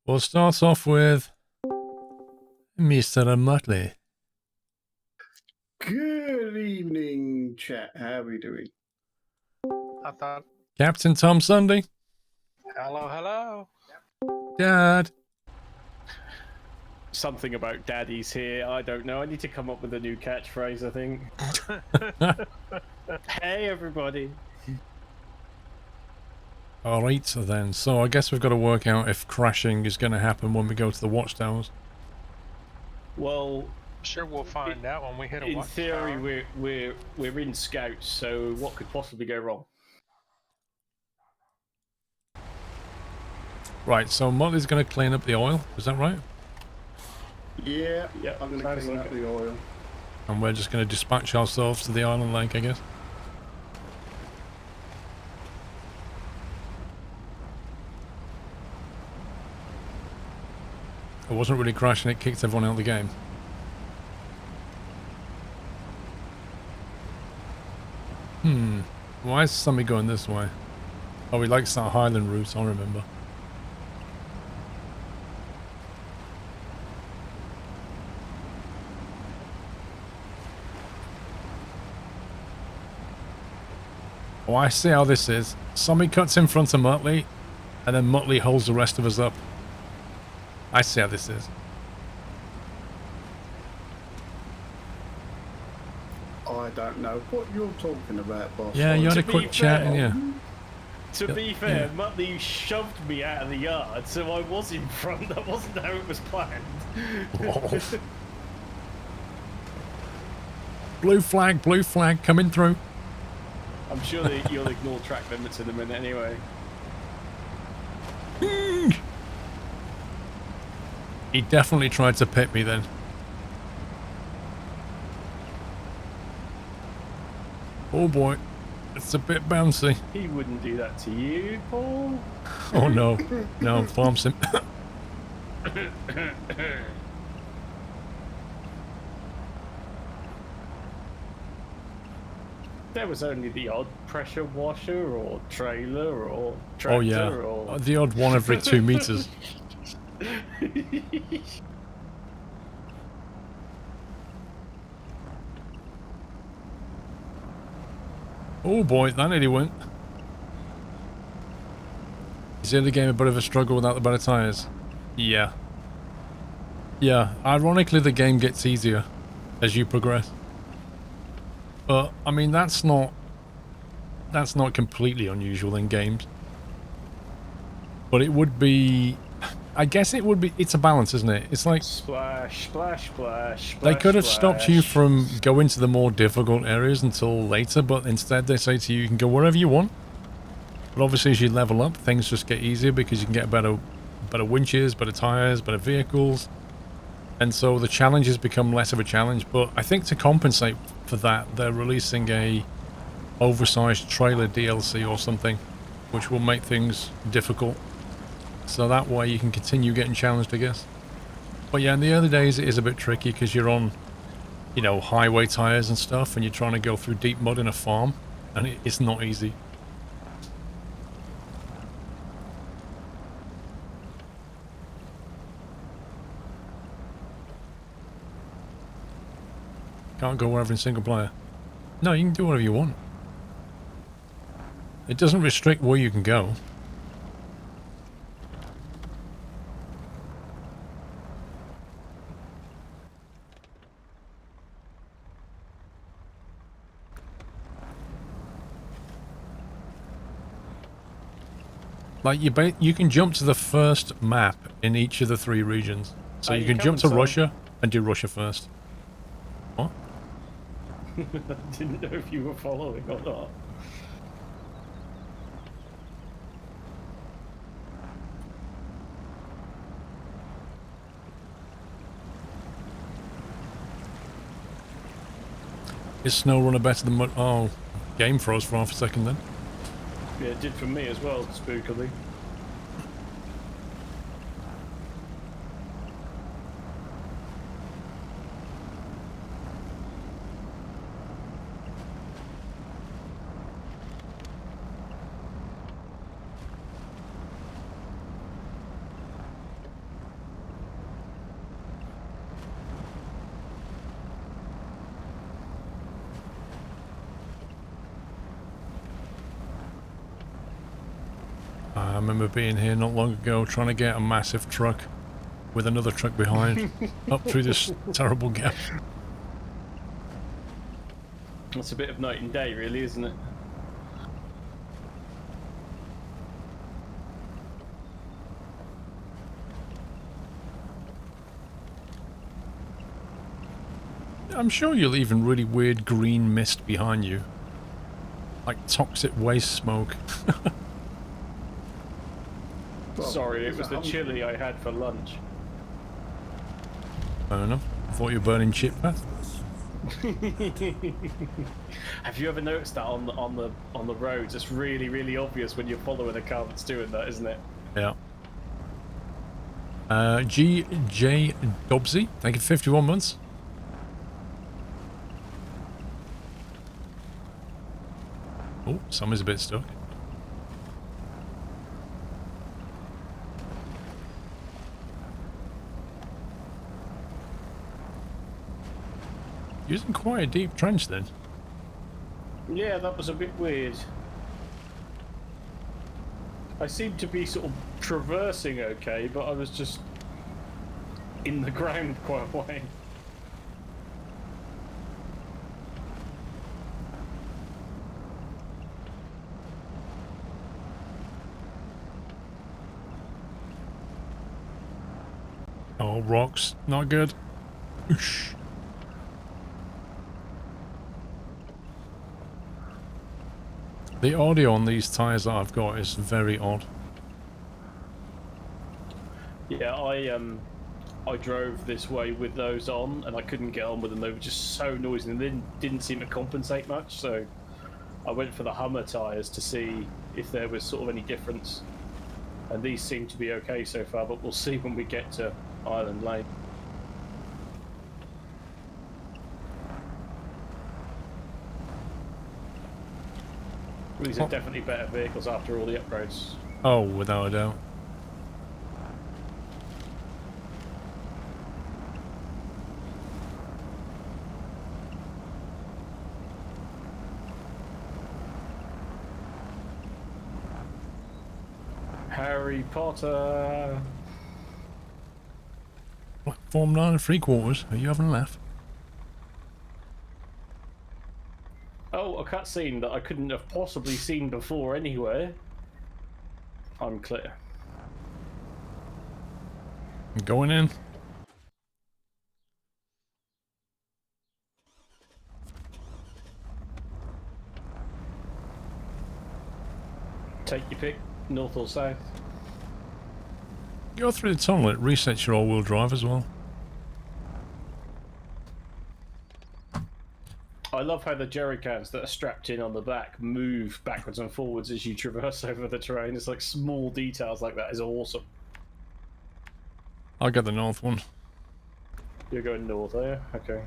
We'll start off with Mr. Muttley. Good evening, chat. How are we doing? I thought, Captain Tom Sunday. hello, hello. Dad. Something about daddy's here. I don't know. I need to come up with a new catchphrase, I think. Hey, everybody. Alright then, so I guess we've got to work out if crashing is going to happen when we go to the Watchtowers. Well, Sure, we'll find out when we hit a in Watchtower. theory, we're in scouts, so what could possibly go wrong? Right, so Muttley's going to clean up the oil, is that right? Yeah, Yeah, I'm going to sounds clean like up it. the oil. And we're just going to dispatch ourselves to the island lake, I guess. It wasn't really crashing, it kicked everyone out of the game. Why is somebody going this way? Oh, he likes that Highland route, I remember. Oh, I see how this is. Somebody cuts in front of Muttley, and then Muttley holds the rest of us up. I see how this is. I don't know what you're talking about, boss. Yeah, you had a To be quick chat, fair- yeah. To be fair, Muttley shoved me out of the yard, so I was in front. That wasn't how it was planned. Oh. Blue flag, coming through. I'm sure that you'll ignore track limits in a minute anyway. He definitely tried to pit me then. Oh boy, it's a bit bouncy. He wouldn't do that to you, Paul. Oh no, no, I'm farming. There was only the odd pressure washer or trailer or tractor Oh yeah, or... the odd one every 2 meters. Oh boy, that nearly went. Is the other game a bit of a struggle without the better tyres? Yeah. Yeah, ironically the game gets easier as you progress. But, I mean, that's not completely unusual in games. But it would be... I guess it would be... It's a balance, isn't it? It's like... Splash, splash, splash, They splash, could have stopped you splash. from going to the more difficult areas until later, but instead they say to you, you can go wherever you want. But obviously as you level up, things just get easier because you can get better winches, better tyres, better vehicles. And so the challenges become less of a challenge. But I think to compensate for that, they're releasing a oversized trailer DLC or something, which will make things difficult. So that way you can continue getting challenged, I guess. But yeah, in the early days it is a bit tricky because you're on, you know, highway tires and stuff, and you're trying to go through deep mud in a farm, and it's not easy. Can't go wherever in single player. No, you can do whatever you want. It doesn't restrict where you can go. Like, you can jump to the first map in each of the 3 regions. So you can jump to Russia and do Russia first. What? I didn't know if you were following or not. Is SnowRunner better than Mud? Oh, game froze for half a second then. Yeah, it did for me as well, spookily. I remember being here not long ago trying to get a massive truck with another truck behind up through this terrible gap. That's a bit of night and day, really, isn't it? I'm sure you'll even really weird green mist behind you. Like toxic waste smoke. Well, Sorry, it is was that the chili I had for lunch. Fair enough. I thought you were burning chip fat. Have you ever noticed that on the roads? It's really, really obvious when you're following a car that's doing that, isn't it? Yeah. G.J. Dobbsy, thank you for 51 months. Oh, some is a bit stuck. Using quite a deep trench then. Yeah, that was a bit weird. I seemed to be sort of traversing okay, but I was just in the ground quite a way. Oh, rocks. Not good. Oosh. The audio on these tyres that I've got is very odd. Yeah, I drove this way with those on, and I couldn't get on with them. They were just so noisy, and they didn't seem to compensate much. So I went for the Hummer tyres to see if there was sort of any difference. And these seem to be okay so far, but we'll see when we get to Island Lane. These are definitely better vehicles after all the upgrades. Oh, without a doubt. Harry Potter. Platform 9 3/4. Are you having a laugh? Oh, a cutscene that I couldn't have possibly seen before anywhere. I'm clear. Going in. Take your pick, north or south. Go through the tunnel, it resets your all-wheel drive as well. I love how the jerrycans that are strapped in on the back move backwards and forwards as you traverse over the terrain. It's like small details like that is awesome. I'll get the north one. You're going north, are you? Okay.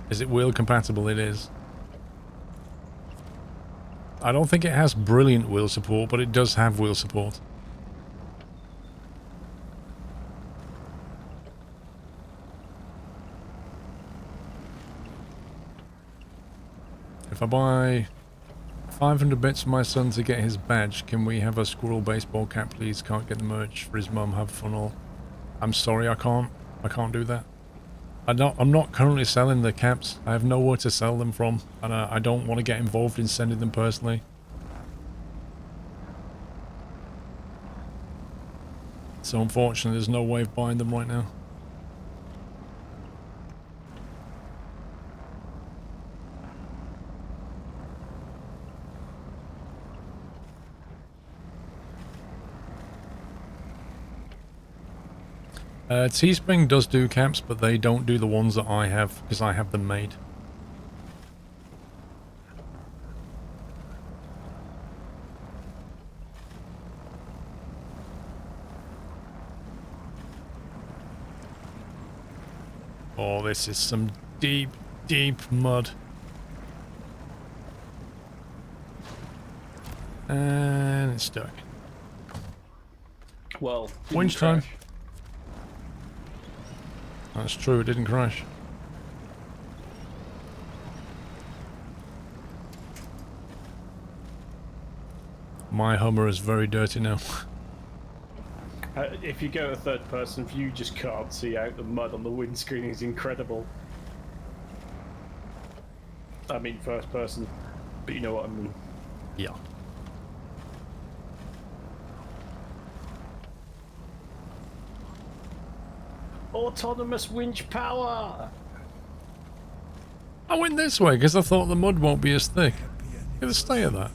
Is it wheel compatible? It is. I don't think it has brilliant wheel support, but it does have wheel support. If I buy 500 bits for my son to get his badge, can we have a squirrel baseball cap, please? Can't get the merch for his mum. Have fun all. I'm sorry, I can't do that. I'm not currently selling the caps. I have nowhere to sell them from, and I don't want to get involved in sending them personally. So unfortunately, there's no way of buying them right now. Teespring does do caps, but they don't do the ones that I have, because I have them made. Oh, this is some deep, deep mud. And it's stuck. Well, Winch time. crash. That's true, it didn't crash. My Hummer is very dirty now. If you go to third person view, you just can't see out. The mud on the windscreen is incredible. I mean first person, but you know what I mean. Yeah. Autonomous winch power! I went this way because I thought the mud won't be as thick. Get a stay of that.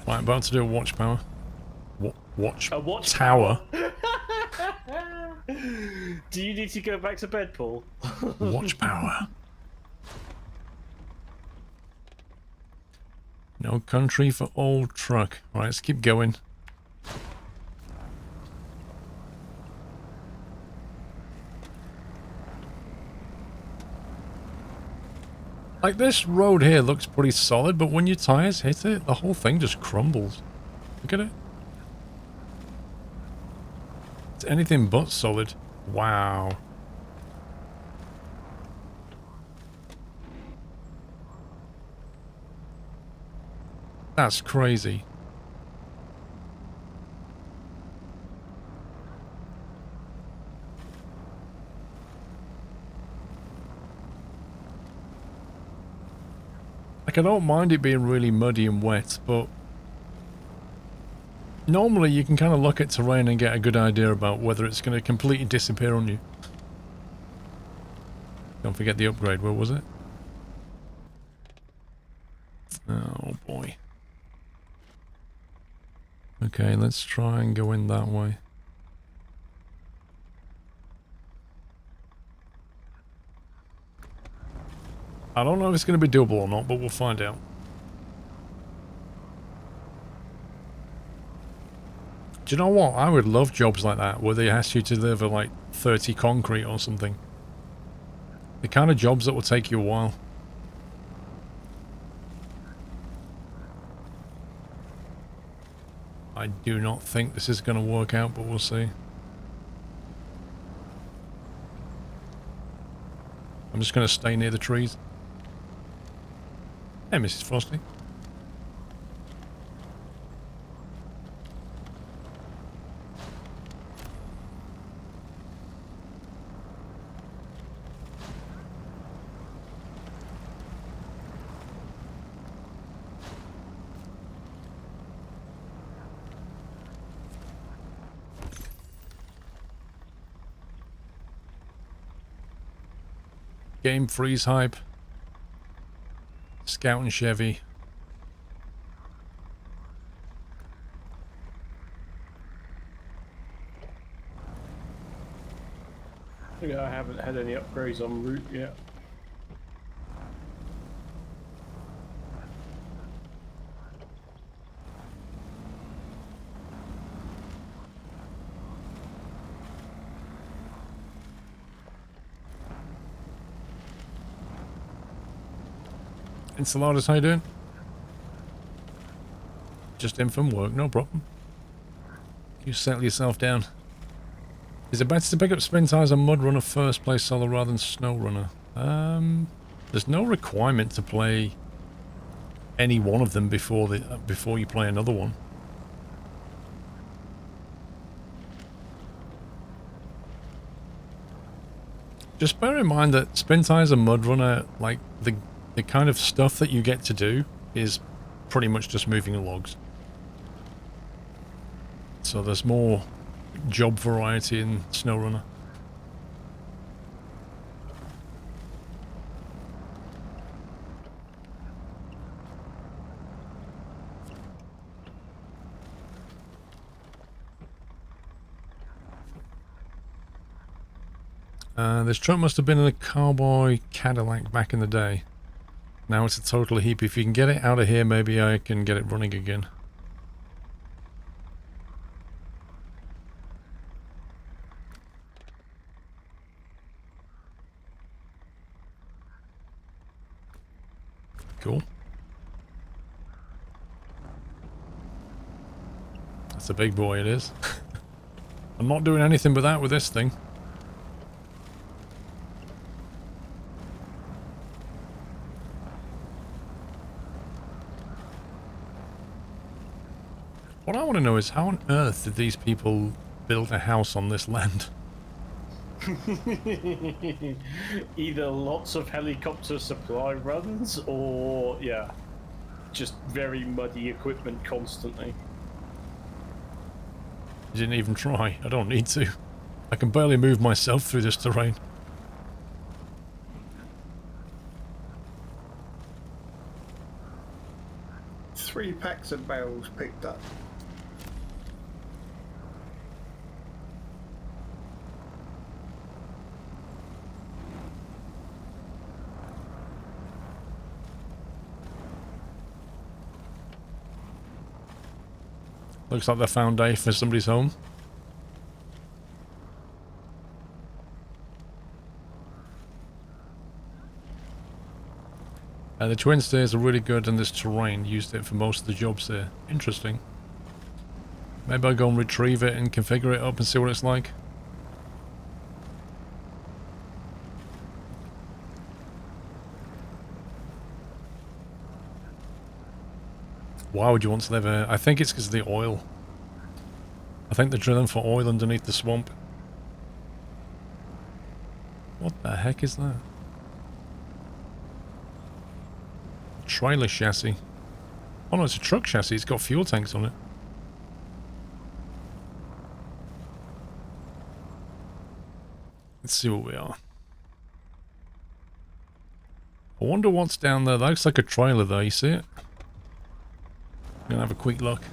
Right, about to do a watch power. Watch tower. Do you need to go back to bed, Paul? Watch power. No country for old truck. Right, let's keep going. Like, this road here looks pretty solid, but when your tires hit it, the whole thing just crumbles. Look at it. It's anything but solid. Wow. That's crazy. Like, I don't mind it being really muddy and wet, but normally you can kind of look at terrain and get a good idea about whether it's going to completely disappear on you. Don't forget the upgrade, where was it? Oh boy. Okay, let's try and go in that way. I don't know if it's going to be doable or not, but we'll find out. Do you know what? I would love jobs like that, where they ask you to deliver like 30 concrete or something. The kind of jobs that will take you a while. I do not think this is going to work out, but we'll see. I'm just going to stay near the trees. Hey, Mrs. Frosty. Game freeze hype. Scout and Chevy. Yeah, I haven't had any upgrades en route yet. Enchiladas, how you doing? Just in from work, no problem. You settle yourself down. Is it better to pick up spin tires on Mud Runner first, play solo rather than SnowRunner? There's no requirement to play any one of them before you play another one. Just bear in mind that spin tires and Mud Runner, like the kind of stuff that you get to do is pretty much just moving logs. So there's more job variety in SnowRunner. This truck must have been in a cowboy Cadillac back in the day. Now it's a total heap. If you can get it out of here, maybe I can get it running again. Cool. That's a big boy, it is. I'm not doing anything but that with this thing. What I want to know is how on earth did these people build a house on this land? Either lots of helicopter supply runs or, yeah, just very muddy equipment constantly. Didn't even try. I don't need to. I can barely move myself through this terrain. Three packs of barrels picked up. Looks like they found a for somebody's home. The twin stairs are really good in this terrain. Used it for most of the jobs there. Interesting. Maybe I'll go and retrieve it and configure it up and see what it's like. Why would you want to live here? I think it's because of the oil. I think they're drilling for oil underneath the swamp. What the heck is that? Trailer chassis. Oh no, it's a truck chassis. It's got fuel tanks on it. Let's see what we are. I wonder what's down there. That looks like a trailer though, you see it? I'm gonna have a quick look.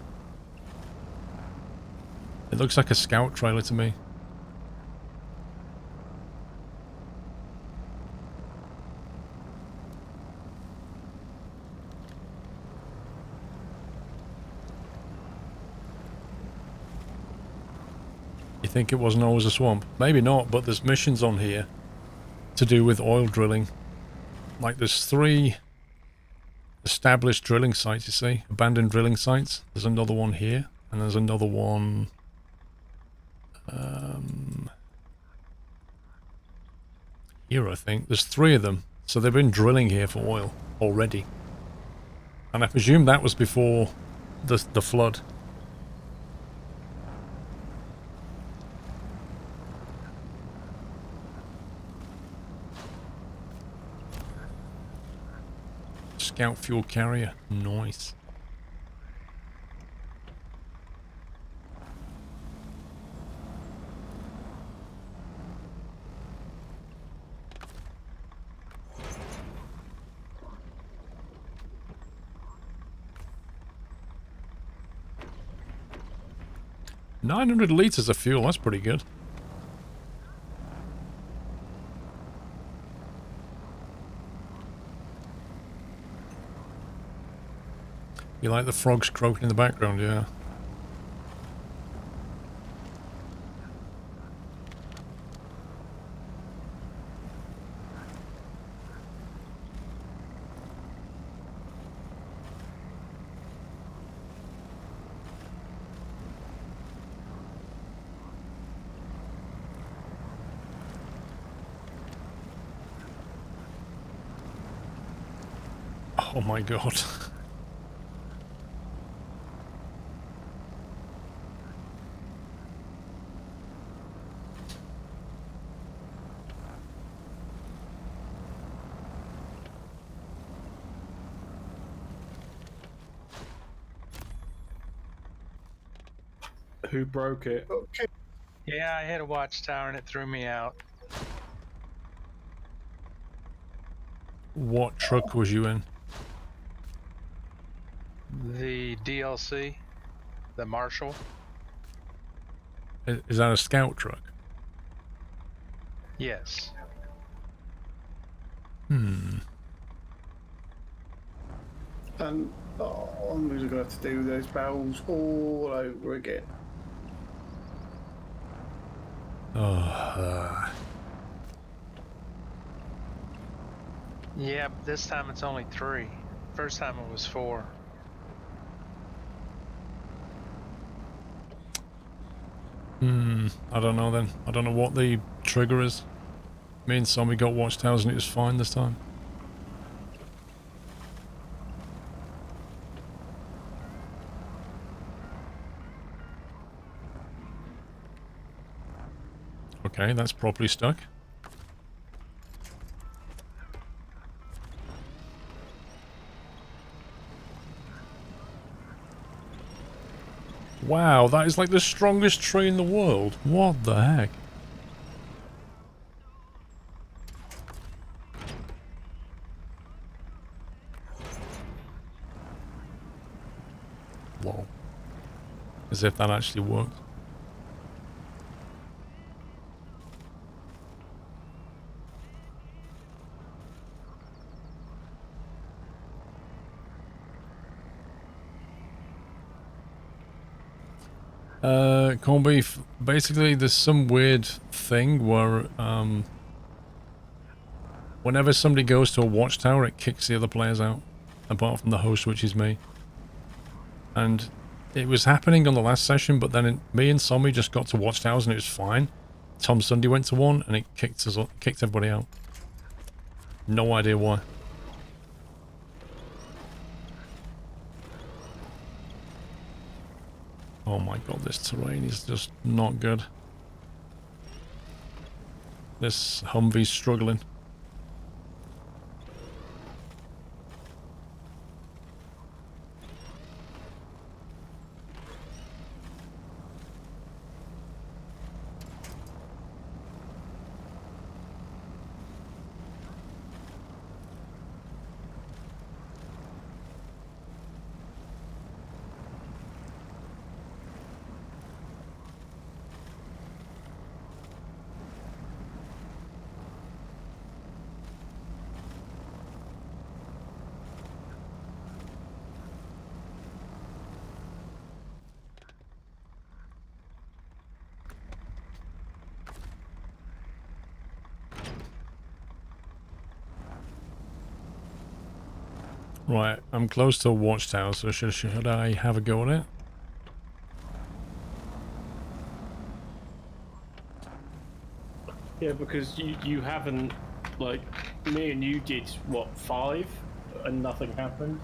It looks like a scout trailer to me. You think it wasn't always a swamp? Maybe not, but there's missions on here to do with oil drilling. Like there's 3 established drilling sites, you see? Abandoned drilling sites. There's another one here, and there's another one... here, I think. There's 3 of them. So they've been drilling here for oil already. And I presume that was before the flood. Scout fuel carrier. Nice. $900 of fuel, that's pretty good. You like the frogs croaking in the background, yeah. Oh my god. Who broke it? Okay. Yeah, I hit a watchtower and it threw me out. What truck was you in? The DLC, the Marshall. Is that a scout truck? Yes. Hmm. And I'm going to have to do those barrels all over again. Oh, Yeah, but this time it's only 3. First time it was 4. I don't know then. I don't know what the trigger is. Me and Sammy got watchtowers and it was fine this time. Okay, that's properly stuck. Wow, that is like the strongest tree in the world. What the heck? Whoa. As if that actually worked. Corned beef, basically there's some weird thing where whenever somebody goes to a watchtower, it kicks the other players out, apart from the host, which is me. And it was happening on the last session, but then me and Sommy just got to watchtowers and it was fine. Tom Sunday went to one and it kicked everybody out. No idea why. Oh my god, this terrain is just not good. This Humvee's struggling. Right, I'm close to a watchtower, so should I have a go at it? Yeah, because you haven't, like, me and you did, what, 5? And nothing happened?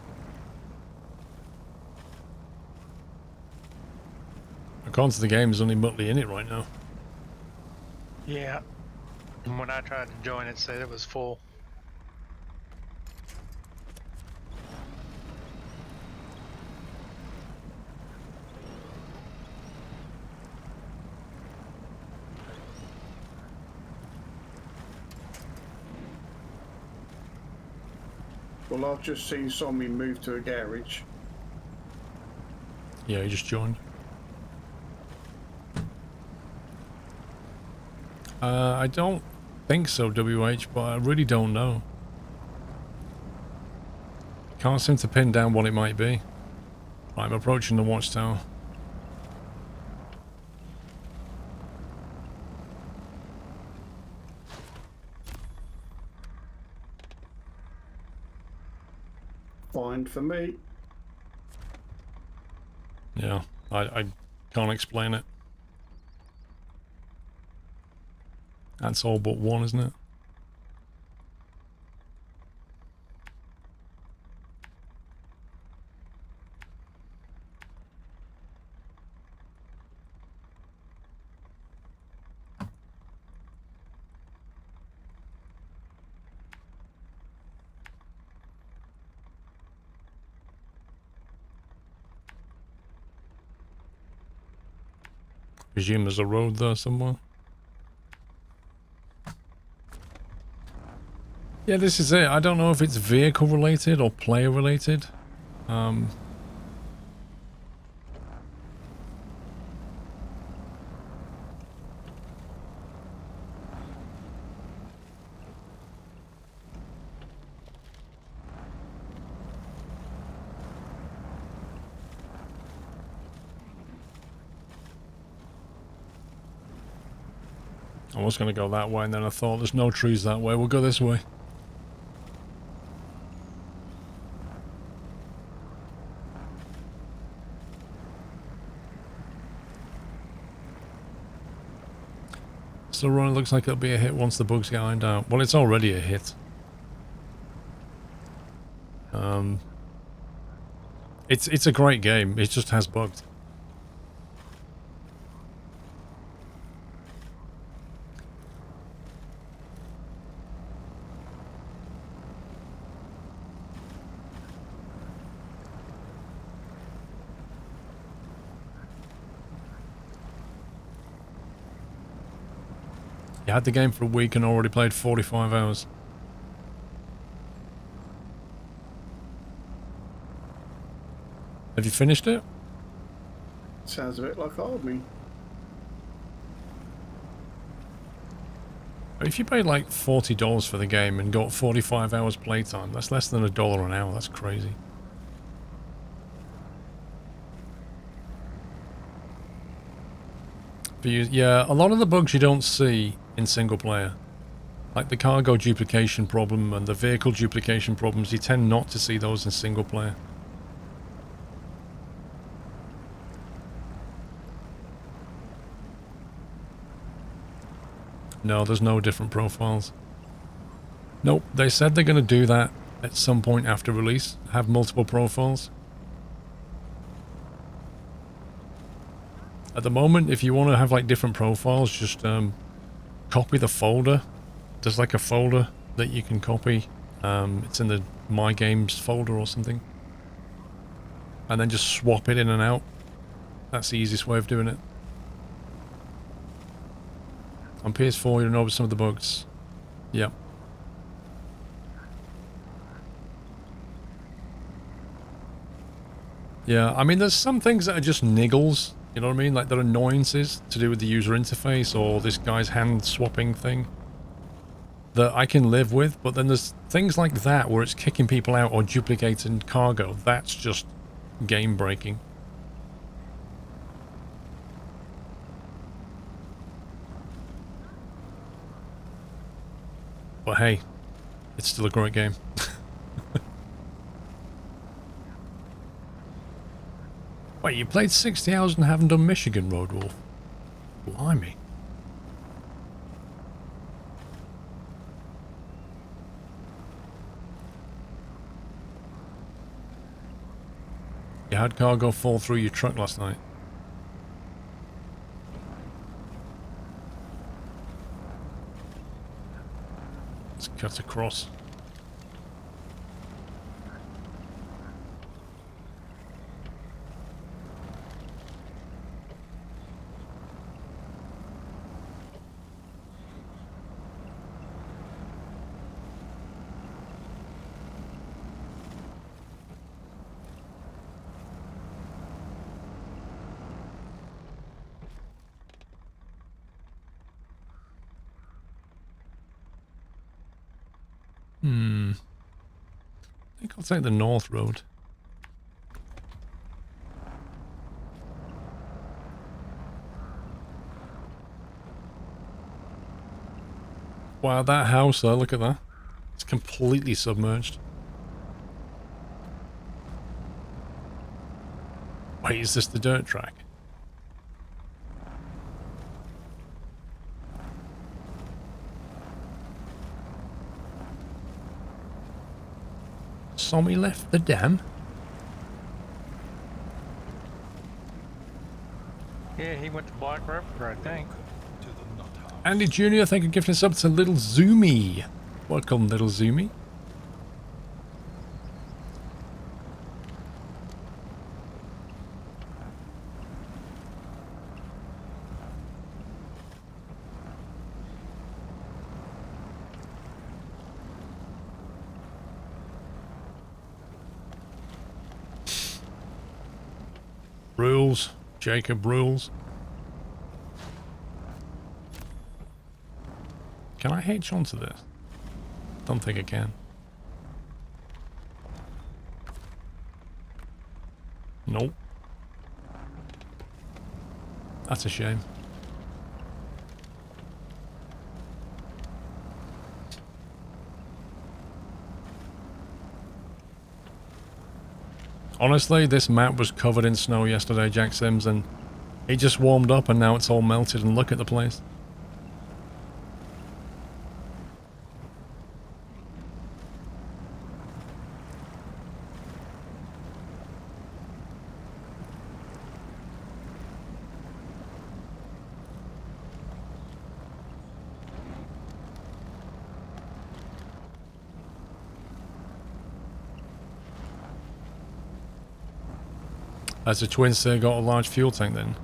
According to the game, there's only Muttley in it right now. Yeah. And when I tried to join, it said it was full. Well, I've just seen Sommy move to a garage. Yeah, he just joined. I don't think so, WH, but I really don't know. Can't seem to pin down what it might be. Right, I'm approaching the watchtower. Fine for me. Yeah, I can't explain it. That's all but one, isn't it? Presume there's a road there somewhere. Yeah, this is it. I don't know if it's vehicle related or player related. I was going to go that way, and then I thought there's no trees that way. We'll go this way. Still running. Looks like it'll be a hit once the bugs get ironed out. Well, it's already a hit. It's a great game. It just has bugs. You had the game for a week and already played 45 hours. Have you finished it? Sounds a bit like Army. If you paid like $40 for the game and got 45 hours playtime, that's less than $1 an hour. That's crazy. But yeah, a lot of the bugs you don't see in single player, like the cargo duplication problem and the vehicle duplication problems, you tend not to see those in single player. No, there's no different profiles. Nope, they said they're going to do that at some point after release, have multiple profiles. At the moment, if you want to have like different profiles, just copy the folder. There's like a folder that you can copy. It's in the My Games folder or something. And then just swap it in and out. That's the easiest way of doing it. On PS4, you know some of the bugs. Yep. Yeah, I mean, there's some things that are just niggles. You know what I mean? Like, they're annoyances to do with the user interface or this guy's hand swapping thing that I can live with. But then there's things like that where it's kicking people out or duplicating cargo. That's just game breaking. But hey, it's still a great game. Wait, you played 60 hours and haven't done Michigan Road Wolf? Blimey. You had cargo fall through your truck last night. Let's cut across. I think I'll take the north road. Wow, that house there, look at that. It's completely submerged. Wait, is this the dirt track? Somebody left the dam? Yeah, he went to Black River, I think. Andy Jr., thank you for gifting us up to Little Zoomy. Welcome, Little Zoomy. Rules. Jacob rules. Can I hitch onto this? Don't think I can. Nope. That's a shame. Honestly, this map was covered in snow yesterday, Jack Sims, and it just warmed up and now it's all melted, and look at the place. Has the twin still got a large fuel tank then?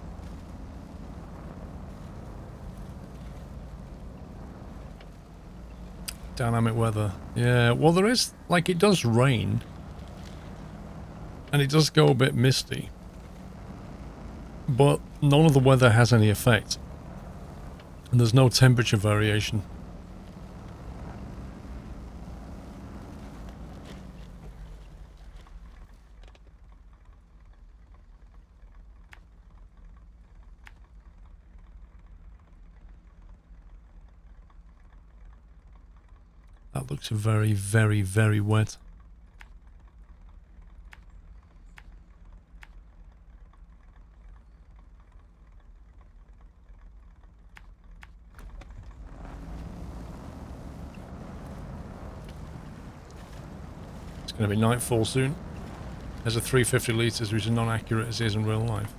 Dynamic weather. Yeah, well there is, like, it does rain. And it does go a bit misty. But none of the weather has any effect. And there's no temperature variation. That looks very, very, very wet. It's going to be nightfall soon. There's a 350 litres, which is not accurate as it is in real life.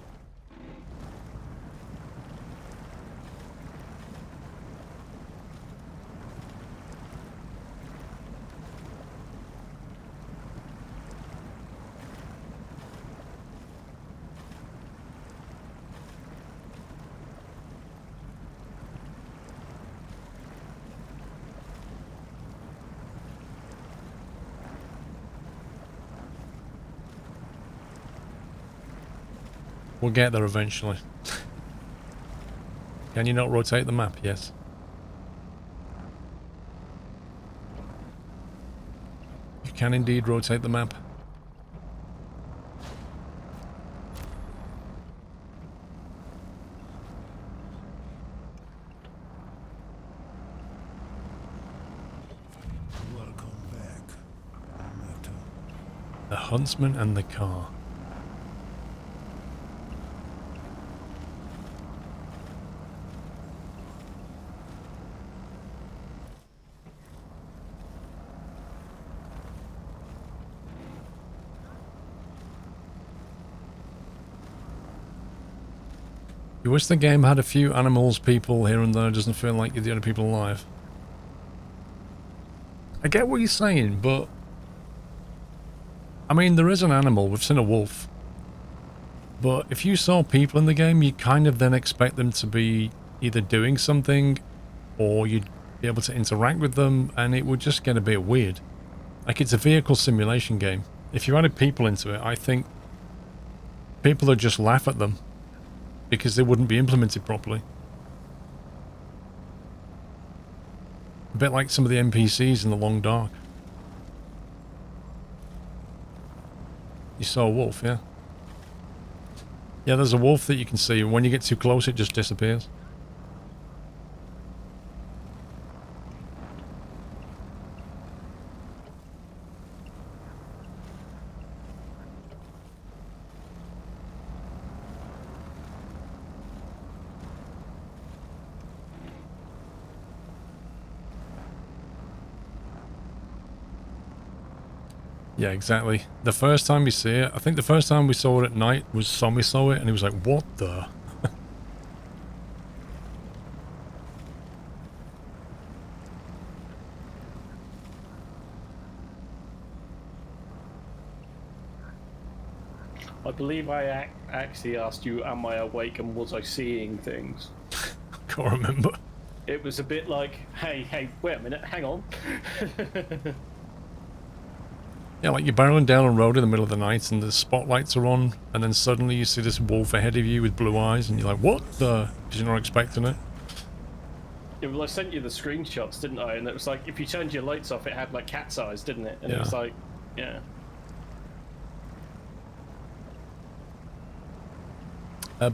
We'll get there eventually. Can you not rotate the map? Yes. You can indeed rotate the map. Welcome back. The huntsman and the car. You wish the game had a few animals, people here and there, doesn't feel like you're the only people alive. I get what you're saying, but... I mean, there is an animal, we've seen a wolf. But if you saw people in the game, you kind of then expect them to be either doing something, or you'd be able to interact with them, and it would just get a bit weird. Like, it's a vehicle simulation game. If you added people into it, I think people would just laugh at them. Because they wouldn't be implemented properly. A bit like some of the NPCs in The Long Dark. You saw a wolf, yeah? Yeah, there's a wolf that you can see. When you get too close, it just disappears. Yeah, exactly. The first time you see it, I think the first time we saw it at night was Sommy saw it and he was like, what the? I believe I actually asked you, am I awake and was I seeing things? Can't remember. It was a bit like, hey, wait a minute, hang on. Yeah, like you're barreling down a road in the middle of the night and the spotlights are on, and then suddenly you see this wolf ahead of you with blue eyes, and you're like, what the? Because you're not expecting it. Yeah, well, I sent you the screenshots, didn't I? And it was like, if you turned your lights off, it had like cat's eyes, didn't it? And Yeah. it was like, yeah.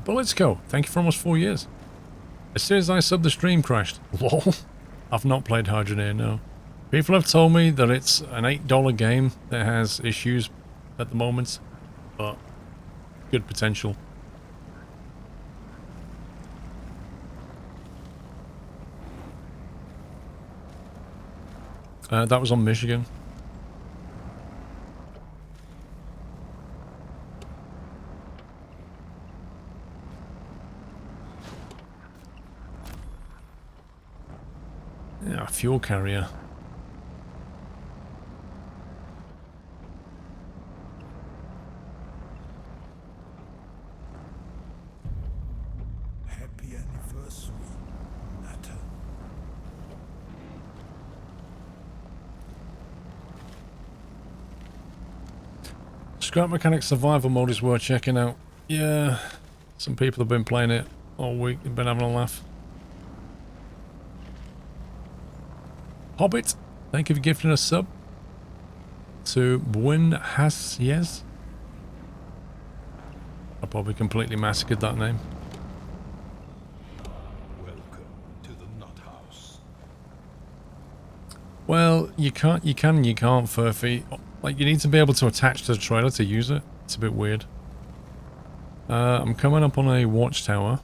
Bullets go. Thank you for almost 4 years. As soon as I subbed, the stream crashed. Lol. I've not played Hydroneer, no. People have told me that it's an $8 game that has issues at the moment, but good potential. That was on Michigan. Yeah, fuel carrier. Happy anniversary, Natter. Scrap Mechanic Survival Mode is worth checking out. Yeah, some people have been playing it all week. They've been having a laugh. Hobbit, thank you for gifting a sub to Buin Has. Yes, I probably completely massacred that name. Welcome to the Nut House. Well, you can, you can't, Furphy. Like, you need to be able to attach to the trailer to use it. It's a bit weird. I'm coming up on a Watchtower.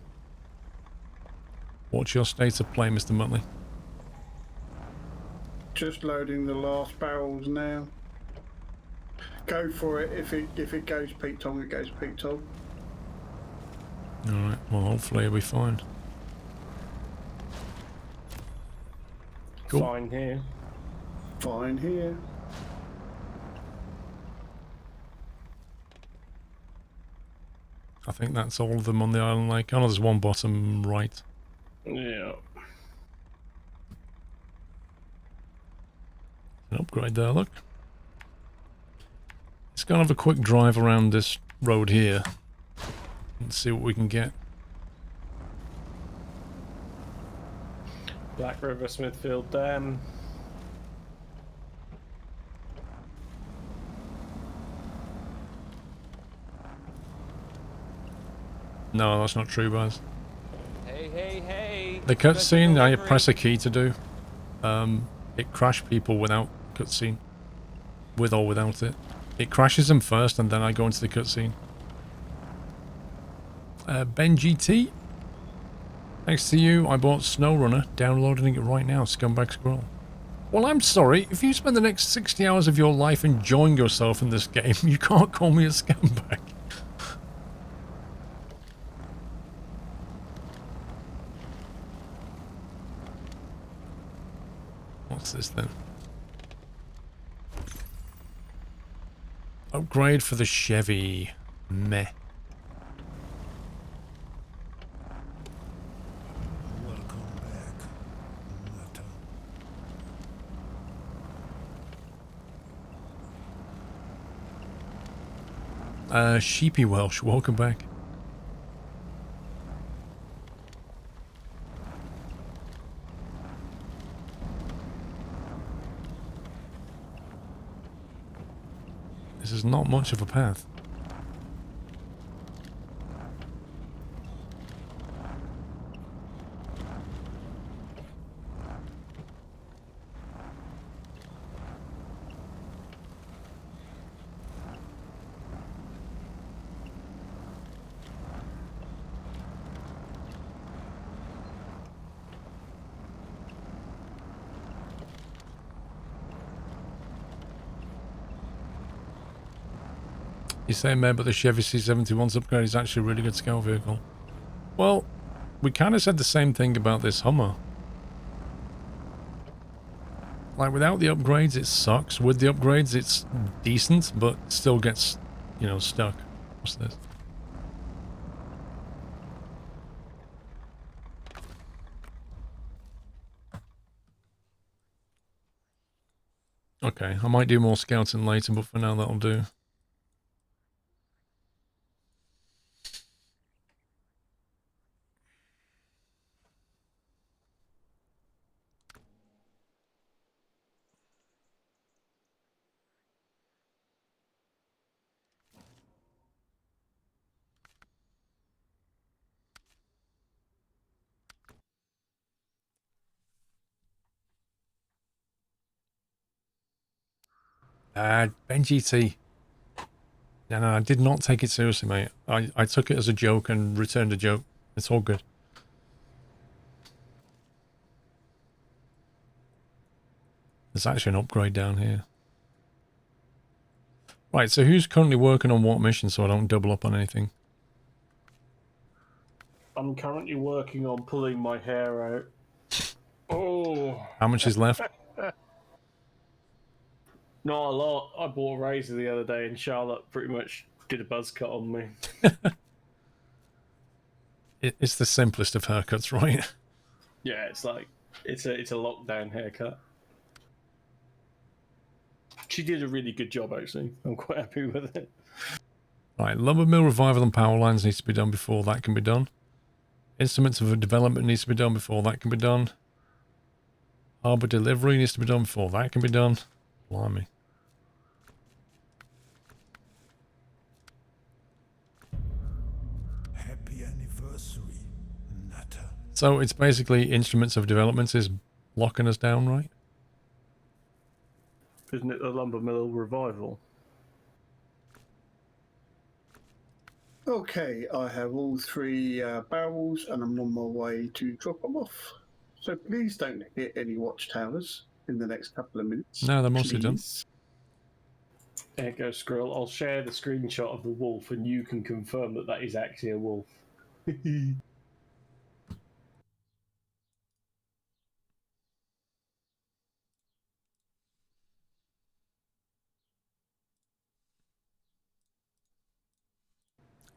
What's your state of play, Mr. Muttley? Just loading the last barrels now. Go for it. If it goes Pete Tong, it goes Pete Tong. Alright, well, hopefully it'll be fine. Cool. Fine here. Fine here. I think that's all of them on the island lake. Oh no, there's one bottom right. Yeah. An upgrade there, look. Let's go and have a quick drive around this road here and see what we can get. Black River Smithfield Dam. No, that's not true, Baz. Hey, hey, hey. The cutscene, I press a key to do. It crashed people without cutscene. With or without it. It crashes them first and then I go into the cutscene. Ben GT. Thanks to you, I bought SnowRunner, downloading it right now, Scumbag Squirrel. Well, I'm sorry, if you spend the next 60 hours of your life enjoying yourself in this game, you can't call me a scumbag. What's this then? Upgrade for the Chevy. Meh. Welcome back, Nutter. Sheepy Welsh, welcome back. This is not much of a path. You're saying, man, but the Chevy C71's upgrade is actually a really good scout vehicle. Well, we kind of said the same thing about this Hummer. Like, without the upgrades, it sucks. With the upgrades, it's decent, but still gets, you know, stuck. What's this? Okay, I might do more scouting later, but for now that'll do. Ben GT. No, I did not take it seriously, mate. I took it as a joke and returned a joke. It's all good. There's actually an upgrade down here. Right, so who's currently working on what mission so I don't double up on anything? I'm currently working on pulling my hair out. Oh. How much is left? Not a lot. I bought a razor the other day and Charlotte pretty much did a buzz cut on me. It's the simplest of haircuts, right? Yeah, it's like it's a lockdown haircut. She did a really good job, actually. I'm quite happy with it. Right, lumber mill revival and power lines needs to be done before that can be done. Instruments of development needs to be done before that can be done. Harbour delivery needs to be done before that can be done. Blimey. Happy anniversary, Nutter. So it's basically instruments of development is locking us down, right? Isn't it the lumber mill revival? Okay, I have all 3 barrels and I'm on my way to drop them off. So please don't hit any watchtowers in the next couple of minutes. No, they're mostly done. please. There you go, Squirrel. I'll share the screenshot of the wolf and you can confirm that that is actually a wolf.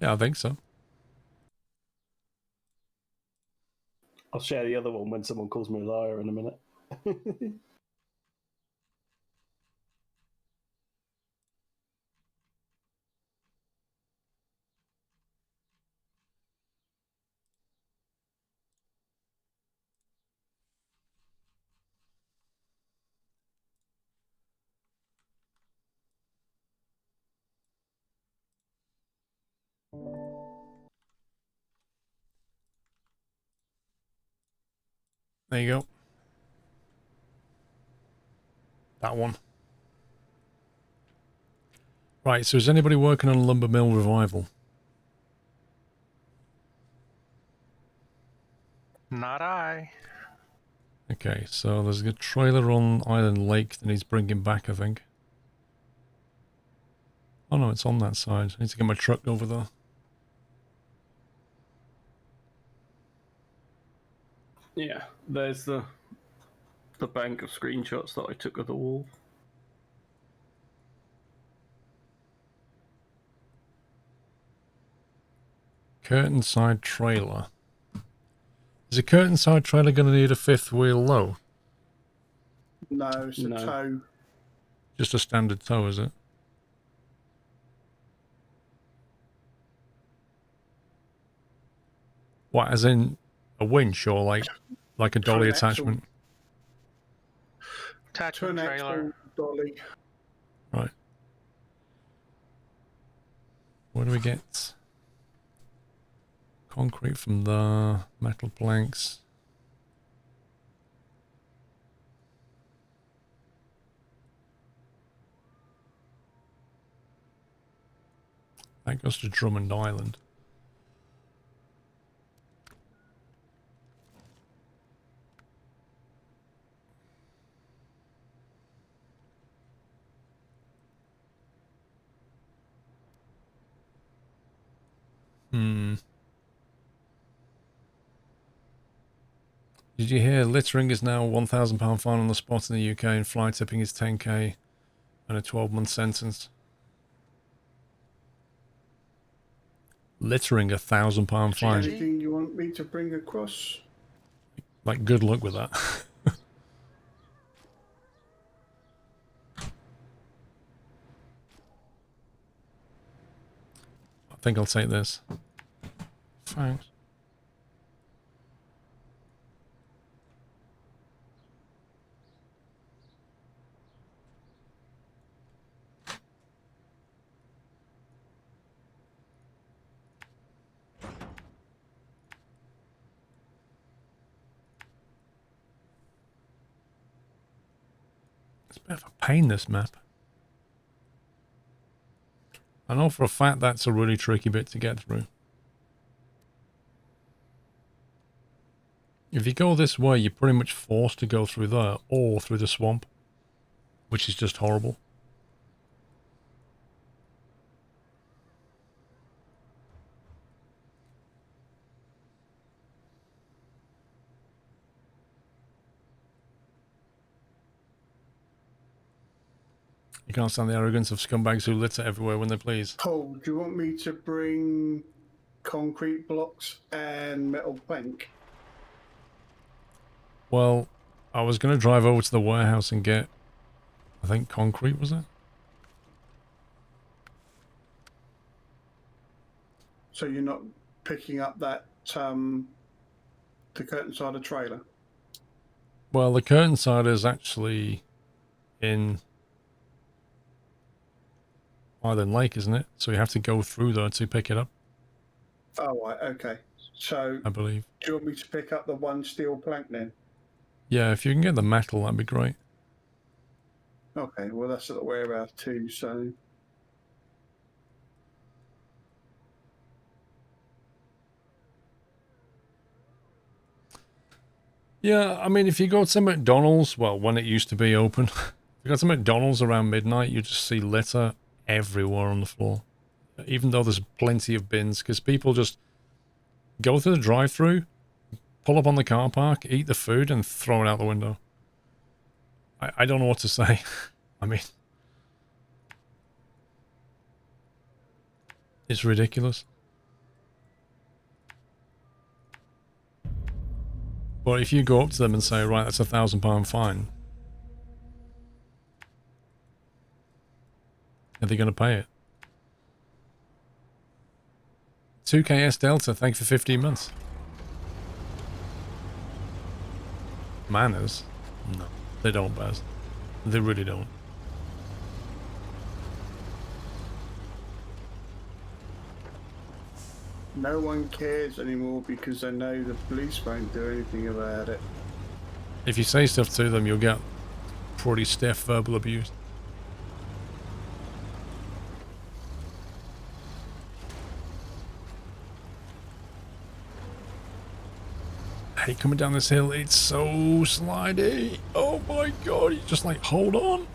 Yeah, I think so. I'll share the other one when someone calls me a liar in a minute. There you go. That one. Right, so is anybody working on lumber mill revival? Not I. Okay, so there's a trailer on Island Lake that needs bringing back, I think. Oh no, it's on that side. I need to get my truck over there. Yeah, there's the bank of screenshots that I took of the wolf. Curtain side trailer. Is a curtain side trailer going to need a 5th wheel low? No, it's a No. tow. Just a standard tow, is it? What, as in a winch or like a dolly an axle. attachment? To Attachment an trailer. actual dolly. Right. Where do we get concrete from the metal planks? That goes to Drummond Island. Did you hear littering is now £1,000 fine on the spot in the UK and fly tipping is 10k and a 12-month sentence? Littering £1,000 fine. Anything you want me to bring across? Like, good luck with that. I think I'll take this. Thanks. It's a bit of a pain, this map. I know for a fact that's a really tricky bit to get through. If you go this way, you're pretty much forced to go through there or through the swamp, which is just horrible. You can't stand the arrogance of scumbags who litter everywhere when they please. Paul, do you want me to bring concrete blocks and metal plank? Well, I was going to drive over to the warehouse and get I think concrete, was it? So you're not picking up that the curtain side of trailer? Well, the curtain side is actually in Island Lake, isn't it? So you have to go through there to pick it up, Oh, right, okay. So I believe. do you want me to pick up the one steel plank then? Yeah, if you can get the metal, that'd be great. Okay, well that's at the warehouse too, so Yeah, I mean, if you go to McDonald's, well, when it used to be open, if you go to McDonald's around midnight, you just see litter everywhere on the floor. Even though there's plenty of bins, because people just go through the drive-through, pull up on the car park, eat the food, and throw it out the window. I don't know what to say. I mean, it's ridiculous. But if you go up to them and say, right, that's £1,000 fine, are they going to pay it? 2KS Delta, thank you for 15 months. Manners? No, they don't, Baz. They really don't. no one cares anymore because they know the police won't do anything about it. If you say stuff to them, you'll get pretty stiff verbal abuse. I hate coming down this hill. It's so slidey. Oh my god, you just like, hold on.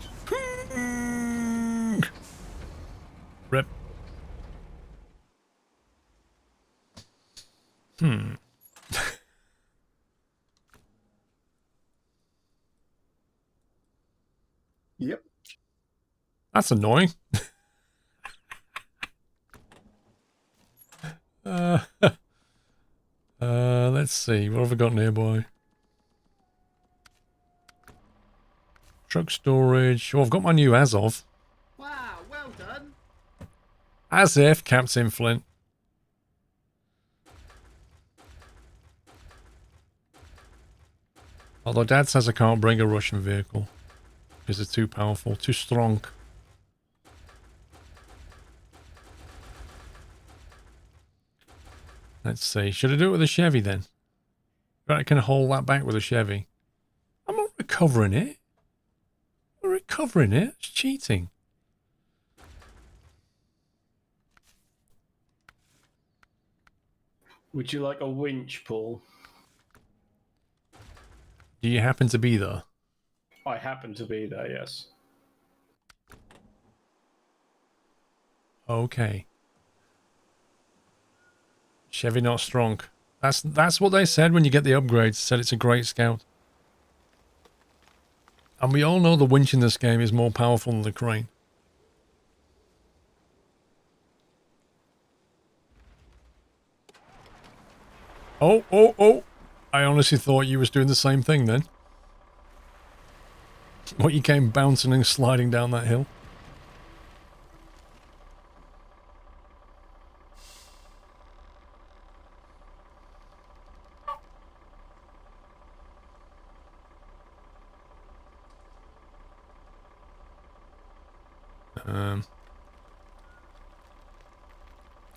Rip. Yep. That's annoying. Let's see. What have I got nearby? Truck storage. Oh, I've got my new Azov. Wow, well done. As if, Captain Flint. Although Dad says I can't bring a Russian vehicle because it's too powerful, too strong. Let's see. Should I do it with a Chevy then? I can hold that back with a Chevy. I'm not recovering it. I'm recovering it. It's cheating. Would you like a winch, Paul? Do you happen to be there? I happen to be there, yes. Okay. Chevy not strong. That's what they said when you get the upgrades. Said it's a great scout. And we all know the winch in this game is more powerful than the crane. Oh, oh, oh. I honestly thought you was doing the same thing then. What, you came bouncing and sliding down that hill?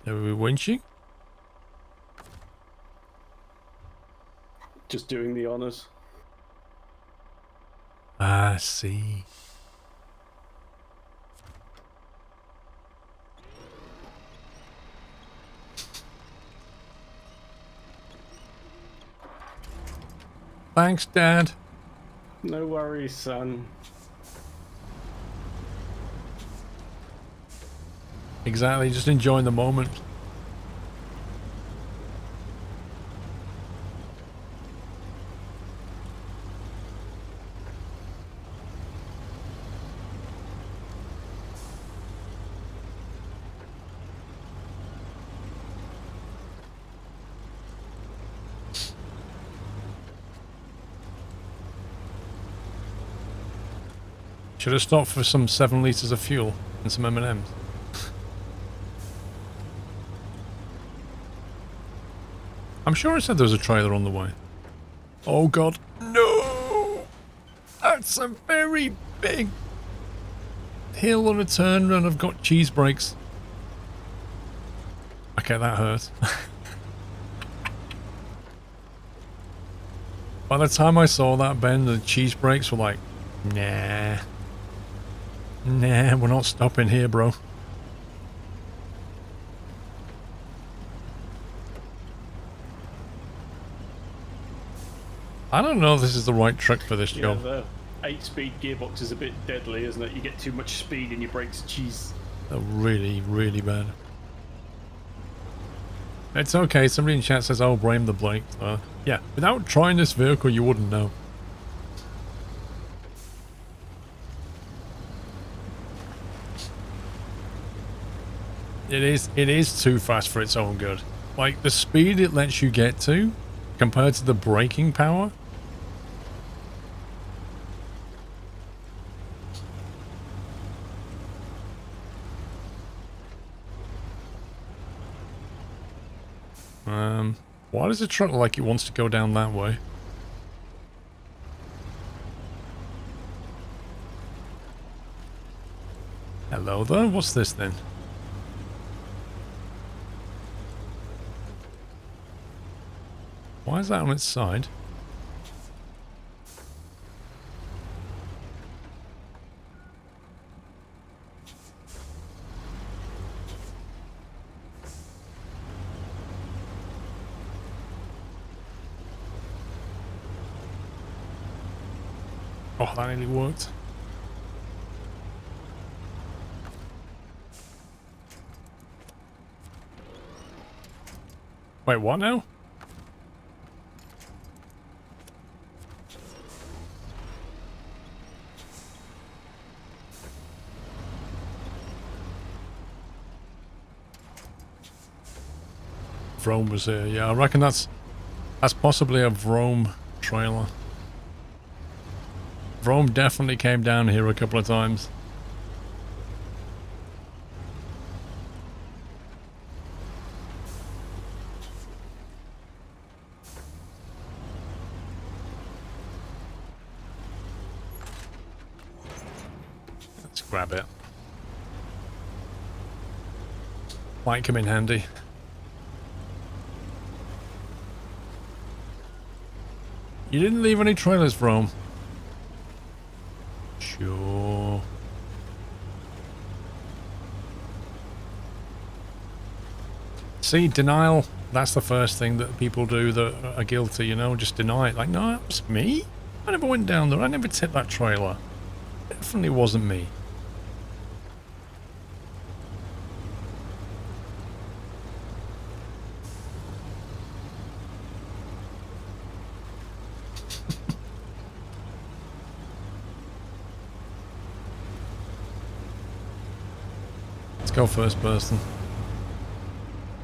Are we winching? Just doing the honours. I see. Thanks, Dad. No worries, son. Exactly, just enjoying the moment. Should have stopped for some 7 litres of fuel and some M&Ms. I'm sure I said there was a trailer on the way. Oh god, no! That's a very big hill on a turn and I've got cheese brakes. Okay, that hurt. By the time I saw that bend, the cheese brakes were like, nah. Nah, we're not stopping here, bro. I don't know if this is the right trick for this job. The 8-speed gearbox is a bit deadly, isn't it? You get too much speed and your brakes cheese. They're really, really bad. It's okay, somebody in chat says, oh, blame the brakes. Yeah, without trying this vehicle, you wouldn't know. It is too fast for its own good. Like, the speed it lets you get to, compared to the braking power. Why does the truck look like it wants to go down that way? Hello there, what's this then? Why is that on its side? Oh, that nearly worked. Wait, what now? Vrome was here. Yeah, I reckon that's possibly a Vrome trailer. Vrome definitely came down here a couple of times. Let's grab it. Might come in handy. You didn't leave any trailers, Vrome. Sure. See, denial, that's the first thing that people do that are guilty, you know, just deny it. Like, no, that was me. I never went down there. I never tipped that trailer. Definitely wasn't me. Go first person.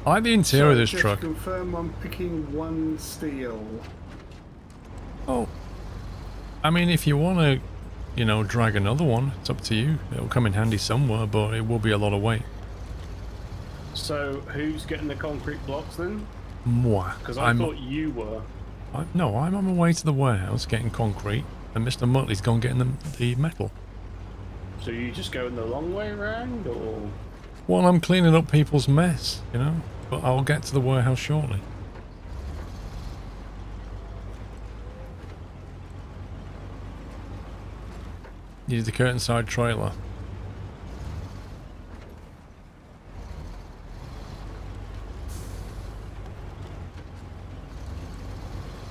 I like the interior of this just truck. Confirm I'm picking one steel. Oh, I mean, if you want to, you know, drag another one, it's up to you. It'll come in handy somewhere, but it will be a lot of weight. So, who's getting the concrete blocks then? Moi. Because I thought you were. No, I'm on my way to the warehouse getting concrete, and Mr. Muttley's gone getting the metal. So you just going the long way around, or? Well, I'm cleaning up people's mess, you know, but I'll get to the warehouse shortly. Need the curtain side trailer.